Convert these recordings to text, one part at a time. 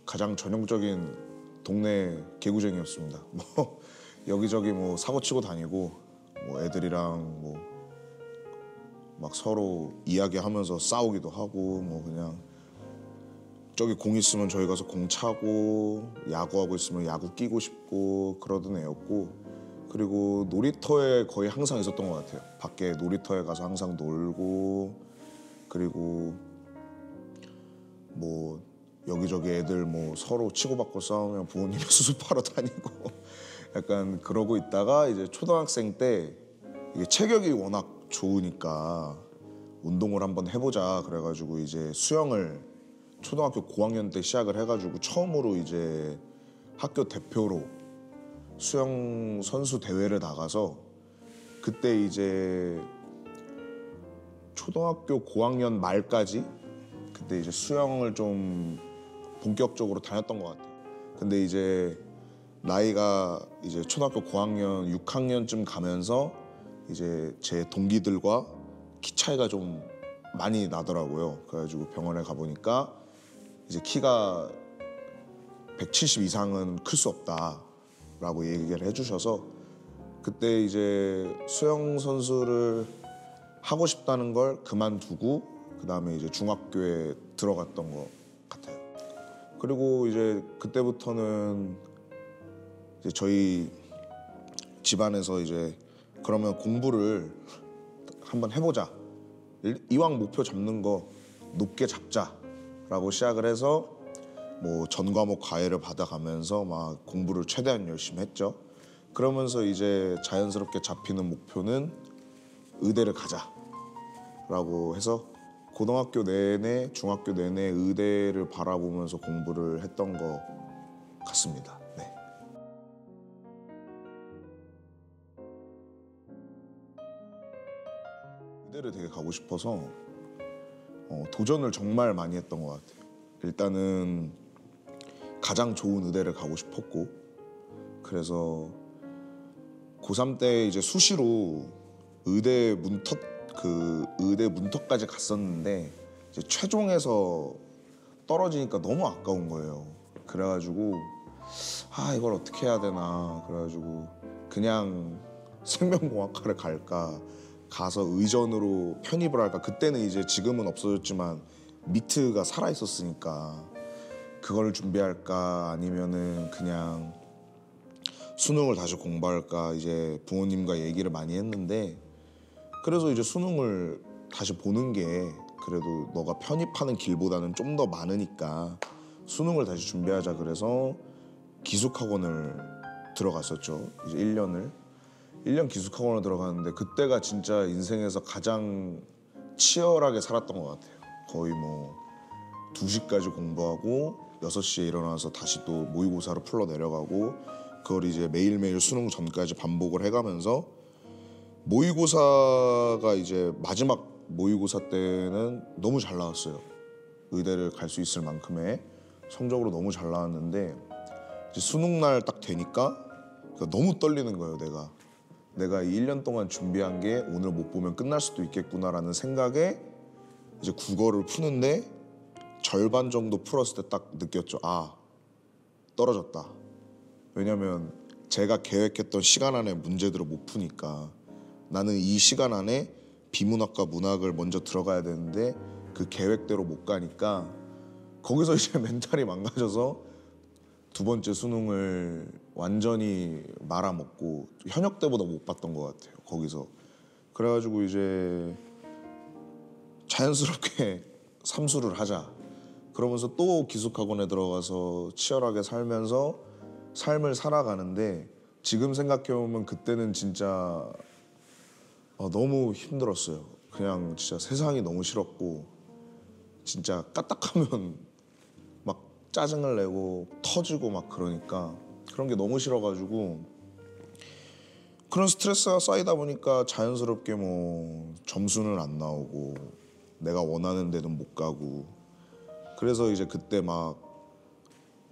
가장 전형적인 동네 개구쟁이였습니다. 뭐 여기저기 뭐 사고 치고 다니고 뭐 애들이랑 뭐 막 서로 이야기하면서 싸우기도 하고 뭐 그냥 저기 공 있으면 저기 가서 공 차고 야구하고 있으면 야구 끼고 싶고 그러던 애였고, 그리고 놀이터에 거의 항상 있었던 것 같아요. 밖에 놀이터에 가서 항상 놀고, 그리고 뭐 여기저기 애들 뭐 서로 치고받고 싸우면 부모님이 수습하러 다니고 약간 그러고 있다가 이제 초등학생 때 이게 체격이 워낙 좋으니까 운동을 한번 해보자 그래가지고 이제 수영을 초등학교 고학년 때 시작을 해가지고 처음으로 이제 학교 대표로 수영 선수 대회를 나가서, 그때 이제 초등학교 고학년 말까지 그때 이제 수영을 좀 본격적으로 다녔던 것 같아요. 근데 이제 나이가 이제 초등학교 고학년 6학년쯤 가면서 이제 제 동기들과 키 차이가 좀 많이 나더라고요. 그래가지고 병원에 가보니까 이제 키가 170 이상은 클 수 없다라고 얘기를 해주셔서, 그때 이제 수영 선수를 하고 싶다는 걸 그만두고 그 다음에 이제 중학교에 들어갔던 것 같아요. 그리고 이제 그때부터는 이제 저희 집안에서 이제 그러면 공부를 한번 해보자, 이왕 목표 잡는 거 높게 잡자라고 시작을 해서 뭐 전 과목 과외를 받아가면서 막 공부를 최대한 열심히 했죠. 그러면서 이제 자연스럽게 잡히는 목표는 의대를 가자라고 해서 고등학교 내내 중학교 내내 의대를 바라보면서 공부를 했던 것 같습니다. 네. 의대를 되게 가고 싶어서 도전을 정말 많이 했던 것 같아요. 일단은 가장 좋은 의대를 가고 싶었고, 그래서 고3 때 이제 수시로 의대 문턱까지 갔었는데 이제 최종에서 떨어지니까 너무 아까운 거예요. 그래가지고 이걸 어떻게 해야 되나, 그래가지고 그냥 생명공학과를 갈까, 가서 의전으로 편입을 할까. 그때는 이제 지금은 없어졌지만 미트가 살아 있었으니까 그걸 준비할까 아니면은 그냥 수능을 다시 공부할까, 이제 부모님과 얘기를 많이 했는데, 그래서 이제 수능을 다시 보는 게 그래도 너가 편입하는 길보다는 좀 더 많으니까 수능을 다시 준비하자, 그래서 기숙학원을 들어갔었죠. 이제 1년 기숙학원을 들어갔는데 그때가 진짜 인생에서 가장 치열하게 살았던 것 같아요. 거의 뭐 2시까지 공부하고 6시에 일어나서 다시 또 모의고사로 풀러 내려가고, 그걸 이제 매일매일 수능 전까지 반복을 해가면서, 모의고사가 이제 마지막 모의고사 때는 너무 잘 나왔어요. 의대를 갈 수 있을 만큼의 성적으로 너무 잘 나왔는데, 이제 수능 날 딱 되니까 너무 떨리는 거예요. 내가 이 1년 동안 준비한 게 오늘 못 보면 끝날 수도 있겠구나라는 생각에 이제 국어를 푸는데 절반 정도 풀었을 때 딱 느꼈죠. 떨어졌다. 왜냐면 제가 계획했던 시간 안에 문제들을 못 푸니까, 나는 이 시간 안에 비문학과 문학을 먼저 들어가야 되는데 그 계획대로 못 가니까 거기서 이제 멘탈이 망가져서 두 번째 수능을 완전히 말아먹고 현역 때보다 못 봤던 것 같아요. 거기서. 그래가지고 이제 자연스럽게 삼수를 하자. 그러면서 또 기숙학원에 들어가서 치열하게 살면서 삶을 살아가는데, 지금 생각해보면 그때는 진짜 너무 힘들었어요. 그냥 진짜 세상이 너무 싫었고, 진짜 까딱하면 막 짜증을 내고 터지고 막 그러니까 그런 게 너무 싫어가지고, 그런 스트레스가 쌓이다 보니까 자연스럽게 뭐 점수는 안 나오고 내가 원하는 데는 못 가고, 그래서 이제 그때 막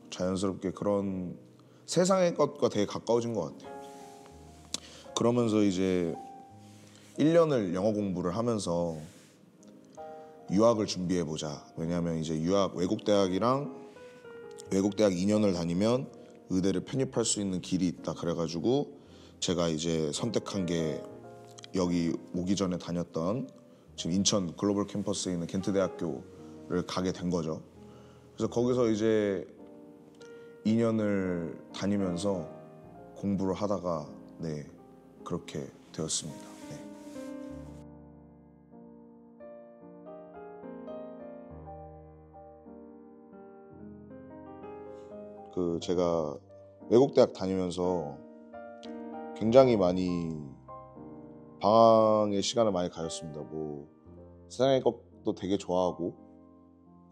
자연스럽게 그런 세상의 것과 되게 가까워진 것 같아요. 그러면서 이제 1년을 영어 공부를 하면서 유학을 준비해보자. 왜냐하면 이제 외국 대학이랑 외국 대학 2년을 다니면 의대를 편입할 수 있는 길이 있다. 그래가지고 제가 이제 선택한 게 여기 오기 전에 다녔던 지금 인천 글로벌 캠퍼스에 있는 겐트 대학교를 가게 된 거죠. 그래서 거기서 이제 2년을 다니면서 공부를 하다가 네 그렇게 되었습니다. 네. 그 제가 외국 대학 다니면서 굉장히 많이 방황의 시간을 많이 가졌습니다. 뭐 세상의 것도 되게 좋아하고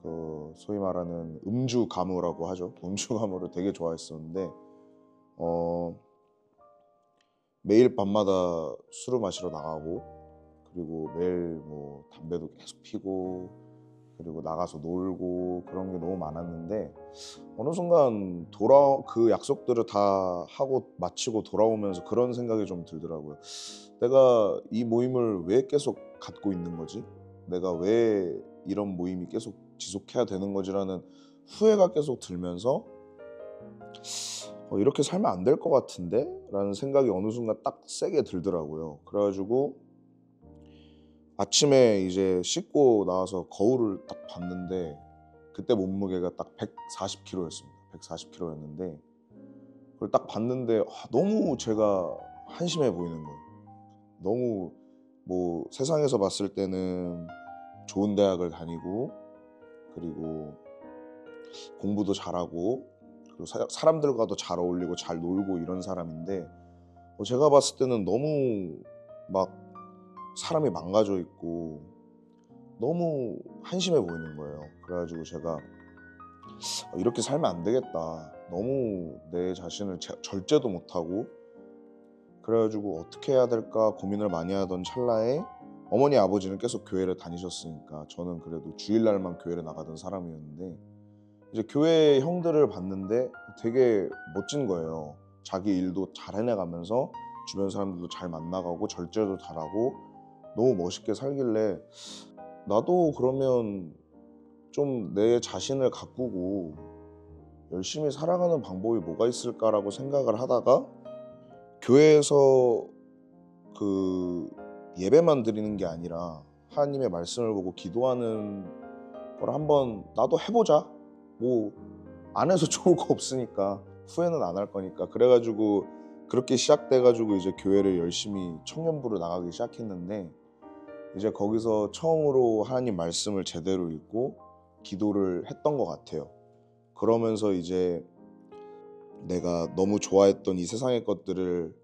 그 소위 말하는 음주 가무라고 하죠. 음주 가무를 되게 좋아했었는데 매일 밤마다 술을 마시러 나가고 그리고 매일 뭐 담배도 계속 피고 그리고 나가서 놀고 그런 게 너무 많았는데 어느 순간 그 약속들을 다 하고 마치고 돌아오면서 그런 생각이 좀 들더라고요. 내가 이 모임을 왜 계속 갖고 있는 거지? 내가 왜 이런 모임이 계속 지속해야 되는 거지라는 후회가 계속 들면서 이렇게 살면 안 될 것 같은데? 라는 생각이 어느 순간 딱 세게 들더라고요. 그래가지고 아침에 이제 씻고 나와서 거울을 딱 봤는데 그때 몸무게가 딱 140kg였습니다. 140kg였는데 그걸 딱 봤는데 너무 제가 한심해 보이는 거예요. 너무 뭐 세상에서 봤을 때는 좋은 대학을 다니고 그리고 공부도 잘하고 그리고 사람들과도 잘 어울리고 잘 놀고 이런 사람인데 제가 봤을 때는 너무 막 사람이 망가져 있고 너무 한심해 보이는 거예요. 그래가지고 제가 이렇게 살면 안 되겠다. 너무 내 자신을 절제도 못하고 그래가지고 어떻게 해야 될까 고민을 많이 하던 찰나에 어머니 아버지는 계속 교회를 다니셨으니까 저는 그래도 주일날만 교회를 나가던 사람이었는데 이제 교회 형들을 봤는데 되게 멋진 거예요. 자기 일도 잘 해내가면서 주변 사람들도 잘 만나가고 절제도 잘하고 너무 멋있게 살길래 나도 그러면 좀 내 자신을 가꾸고 열심히 살아가는 방법이 뭐가 있을까라고 생각을 하다가 교회에서 그 예배만 드리는 게 아니라 하나님의 말씀을 보고 기도하는 걸 한번 나도 해보자. 뭐 안 해서 좋을 거 없으니까 후회는 안 할 거니까 그래가지고 그렇게 시작돼가지고 이제 교회를 열심히 청년부로 나가기 시작했는데 이제 거기서 처음으로 하나님 말씀을 제대로 읽고 기도를 했던 것 같아요. 그러면서 이제 내가 너무 좋아했던 이 세상의 것들을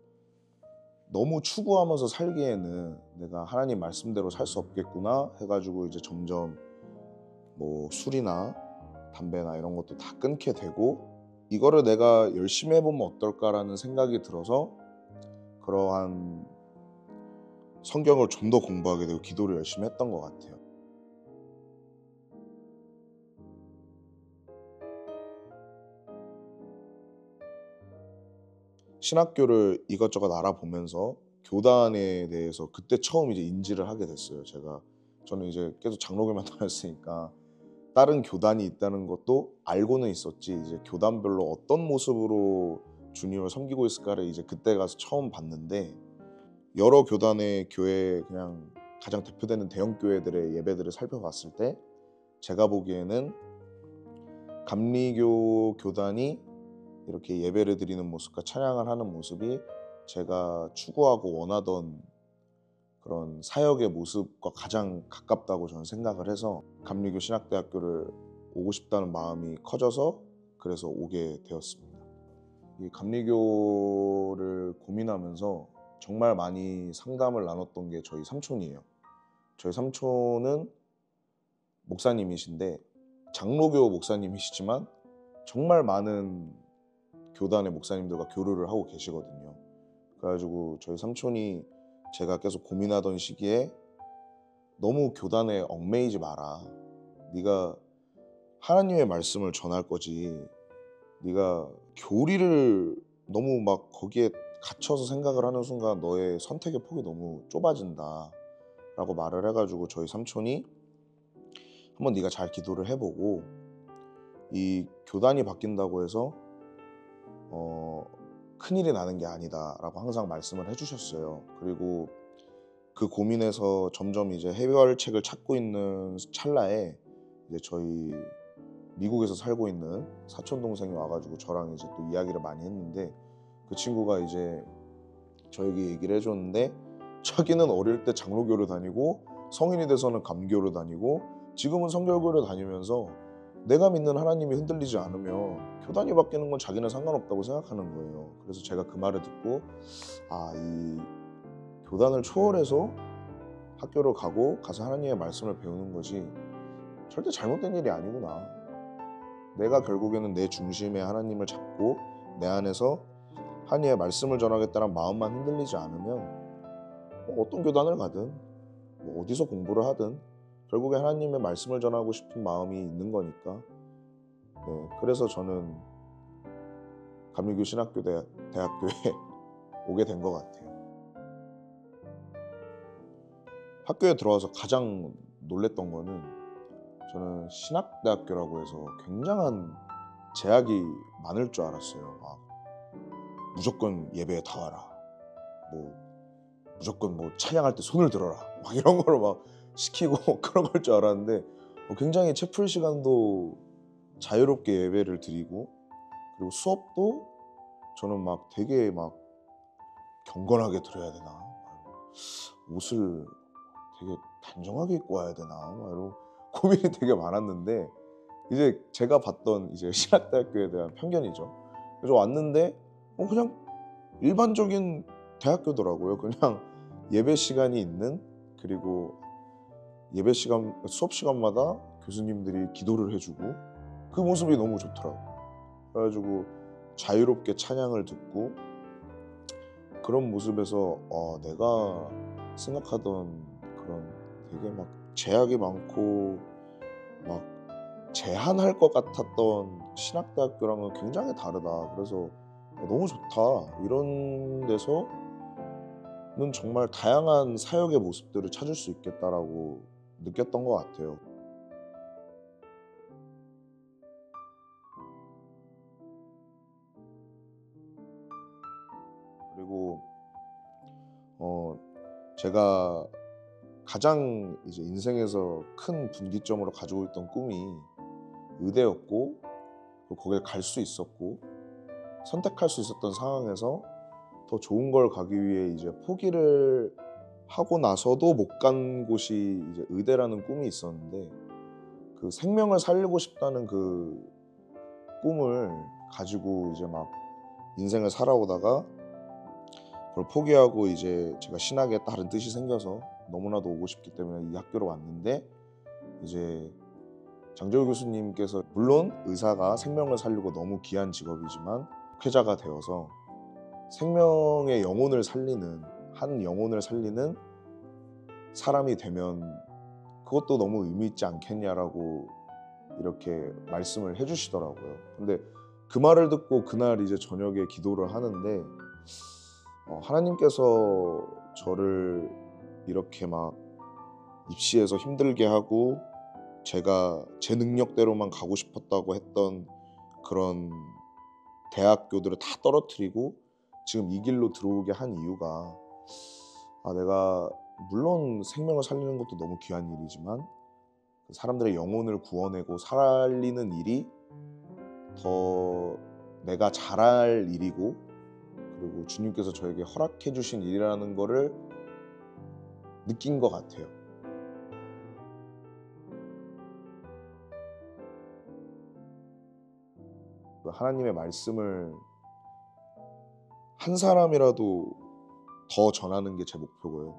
너무 추구하면서 살기에는 내가 하나님 말씀대로 살 수 없겠구나 해가지고 이제 점점 뭐 술이나 담배나 이런 것도 다 끊게 되고 이거를 내가 열심히 해보면 어떨까라는 생각이 들어서 그러한 성경을 좀 더 공부하게 되고 기도를 열심히 했던 것 같아요. 신학교를 이것저것 알아보면서 교단에 대해서 그때 처음 이제 인지를 하게 됐어요. 저는 이제 계속 장로교만 다녔으니까 다른 교단이 있다는 것도 알고는 있었지 이제 교단별로 어떤 모습으로 주님을 섬기고 있을까를 이제 그때 가서 처음 봤는데 여러 교단의 교회 그냥 가장 대표되는 대형 교회들의 예배들을 살펴봤을 때 제가 보기에는 감리교 교단이 이렇게 예배를 드리는 모습과 찬양을 하는 모습이 제가 추구하고 원하던 그런 사역의 모습과 가장 가깝다고 저는 생각을 해서 감리교 신학대학교를 오고 싶다는 마음이 커져서 그래서 오게 되었습니다. 이 감리교를 고민하면서 정말 많이 상담을 나눴던 게 저희 삼촌이에요. 저희 삼촌은 목사님이신데 장로교 목사님이시지만 정말 많은 교단의 목사님들과 교류를 하고 계시거든요. 그래가지고 저희 삼촌이 제가 계속 고민하던 시기에 너무 교단에 얽매이지 마라. 네가 하나님의 말씀을 전할 거지. 네가 교리를 너무 막 거기에 갇혀서 생각을 하는 순간 너의 선택의 폭이 너무 좁아진다 라고 말을 해가지고 저희 삼촌이 한번 네가 잘 기도를 해보고 이 교단이 바뀐다고 해서 큰일이 나는 게 아니다라고 항상 말씀을 해주셨어요. 그리고 그 고민에서 점점 이제 해결책을 찾고 있는 찰나에 이제 저희 미국에서 살고 있는 사촌 동생이 와가지고 저랑 이제 또 이야기를 많이 했는데, 그 친구가 이제 저에게 얘기를 해줬는데, 자기는 어릴 때 장로교를 다니고 성인이 돼서는 감교를 다니고 지금은 성결교를 다니면서 내가 믿는 하나님이 흔들리지 않으면 교단이 바뀌는 건 자기는 상관없다고 생각하는 거예요. 그래서 제가 그 말을 듣고, 이 교단을 초월해서 학교를 가서 하나님의 말씀을 배우는 것이 절대 잘못된 일이 아니구나. 내가 결국에는 내 중심에 하나님을 잡고 내 안에서 하나님의 말씀을 전하겠다는 마음만 흔들리지 않으면 어떤 교단을 가든 어디서 공부를 하든 결국에 하나님의 말씀을 전하고 싶은 마음이 있는 거니까. 네, 그래서 저는 감리교 신학교 대학교에 오게 된 것 같아요. 학교에 들어와서 가장 놀랬던 거는, 저는 신학대학교라고 해서 굉장한 제약이 많을 줄 알았어요. 무조건 예배에 다 와라, 무조건 찬양할 때 손을 들어라, 이런 걸 막 시키고 그런 걸 줄 알았는데, 굉장히 채플 시간도 자유롭게 예배를 드리고, 그리고 수업도 저는 되게 경건하게 들어야 되나, 옷을 되게 단정하게 입고 와야 되나, 이런 고민이 되게 많았는데, 이제 제가 봤던 이제 신학대학교에 대한 편견이죠. 그래서 왔는데 그냥 일반적인 대학교더라고요. 그냥 예배 시간이 있는, 그리고 예배 시간, 수업 시간마다 교수님들이 기도를 해주고, 그 모습이 너무 좋더라고요. 그래가지고 자유롭게 찬양을 듣고, 그런 모습에서 내가 생각하던 그런 되게 제약이 많고 제한할 것 같았던 신학대학교랑은 굉장히 다르다. 그래서 너무 좋다. 이런 데서는 정말 다양한 사역의 모습들을 찾을 수 있겠다라고 느꼈던 것 같아요. 그리고 제가 가장 이제 인생에서 큰 분기점으로 가지고 있던 꿈이 의대였고, 거길 갈 수 있었고 선택할 수 있었던 상황에서 더 좋은 걸 가기 위해 이제 포기를 하고 나서도 못 간 곳이 이제 의대라는 꿈이 있었는데, 그 생명을 살리고 싶다는 그 꿈을 가지고 이제 인생을 살아오다가 그걸 포기하고, 이제 제가 신학에 다른 뜻이 생겨서 너무나도 오고 싶기 때문에 이 학교로 왔는데, 이제 장재호 교수님께서, 물론 의사가 생명을 살리고 너무 귀한 직업이지만 회자가 되어서 생명의 영혼을 살리는, 한 영혼을 살리는 사람이 되면 그것도 너무 의미 있지 않겠냐라고 이렇게 말씀을 해주시더라고요. 근데 그 말을 듣고 그날 이제 저녁에 기도를 하는데, 하나님께서 저를 이렇게 입시에서 힘들게 하고 제가 제 능력대로만 가고 싶었다고 했던 그런 대학교들을 다 떨어뜨리고 지금 이 길로 들어오게 한 이유가, 내가 물론 생명을 살리는 것도 너무 귀한 일이지만 사람들의 영혼을 구원하고 살리는 일이 더 내가 잘할 일이고, 그리고 주님께서 저에게 허락해 주신 일이라는 거를 느낀 것 같아요. 하나님의 말씀을 한 사람이라도 더 전하는 게 제 목표고요.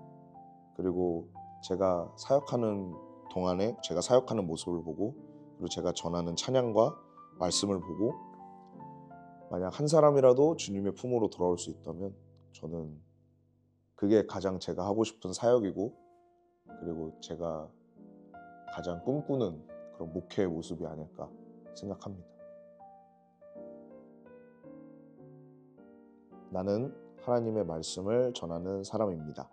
그리고 제가 사역하는 동안에 제가 사역하는 모습을 보고, 그리고 제가 전하는 찬양과 말씀을 보고 만약 한 사람이라도 주님의 품으로 돌아올 수 있다면 저는 그게 가장 제가 하고 싶은 사역이고, 그리고 제가 가장 꿈꾸는 그런 목회의 모습이 아닐까 생각합니다. 나는 하나님의 말씀을 전하는 사람입니다.